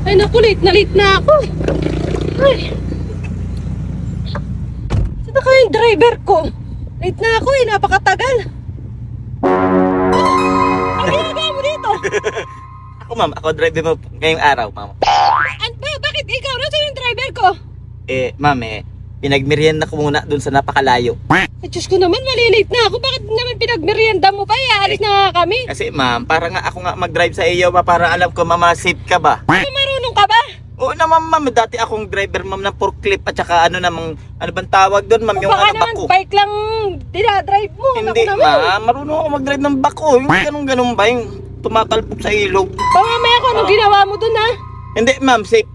Ay naku, late na ako. Ay. Saan na kaya yung driver ko? Late na ako napakatagal. Ano ginagawa mo dito? Ako ma'am, ako driver mo ngayong araw ma'am. Bakit ikaw? Nasaan yung driver ko? Ma'am pinagmerienda ko muna dun sa napakalayo. Ay, Diyos ko naman, malilate na ako. Bakit naman pinagmerienda mo pa? Alis na nga kami. Kasi ma'am, para nga ako nga mag-drive sa iyo para alam ko safe ka ba? Marunong ka ba? Oo naman ma'am, dati akong driver ma'am ng forklift at saka ano bang tawag doon ma'am, yung Baka ano naman bako. bike lang dinadrive mo. Hindi Naku naman. ma'am, marunong ako mag-drive ng bako. Hindi ganun ba yung tumatalpok sa ilog? Mamaya ko, anong ginawa mo dun ha? Hindi ma'am, safe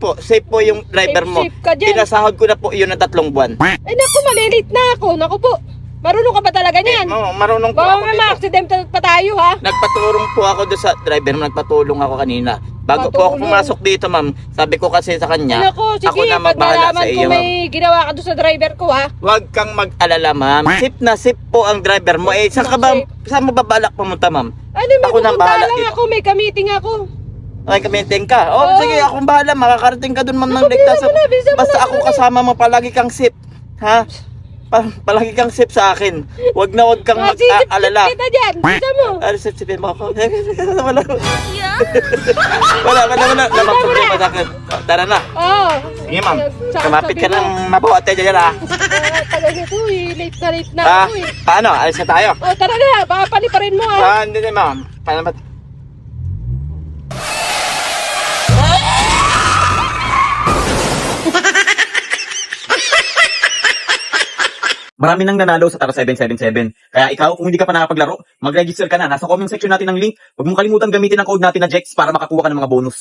po yung driver mo. Safe ka dyan. Pinasahod ko na po yun ng 3 buwan. Ay naku, malilate na ako. Naku po. Marunong ka ba talaga niyan? Oo, marunong po Baka ako may dito. ma-accident pa tayo ha? Nagpaturong po ako doon sa driver mo, nagpatulong ako kanina. Bago po ako Patulong. pumasok dito ma'am, sabi ko kasi sa kanya, Naku, sige, ako na pag magbahala nalaman sa ko iyo ma'am. may ginawa ka doon sa driver ko ha? Huwag kang mag-alala ma'am. Safe po ang driver mo. Saan mo babalak pumunta ma'am? Ano, may Ako na pupunta bahala lang dito. ako, may ka-meeting ako. Ay, kamiting ka. Oo. Sige, akong bahala. Makakarating ka dun ma'am ng Naku, ligtas. bilisan mo na, Basta ako dali. kasama mo, palagi kang safe. Ha? Palagi kang safe sa akin. Huwag kang Sisip mag-alala. kita dyan, bisa mo. Sipsipin mo ako. Wala. Namang problema sa akin. Tara na. Oo. Sige ma'am. Sa- Kumapit ka sabi mo. ng mabuhat tayo dyan ha. Tagal nito late na Ah, ako eh. paano? Alis na tayo. Oh, tara na, baka paliparin mo ha. Hindi na ma'am. Paano ba? Marami nang nanalo sa Tara 777. Kaya ikaw, kung hindi ka pa nakapaglaro, mag-register ka na. Nasa comment section natin ng link. Huwag mong kalimutan gamitin ang code natin na JEX para makakuha ka ng mga bonus.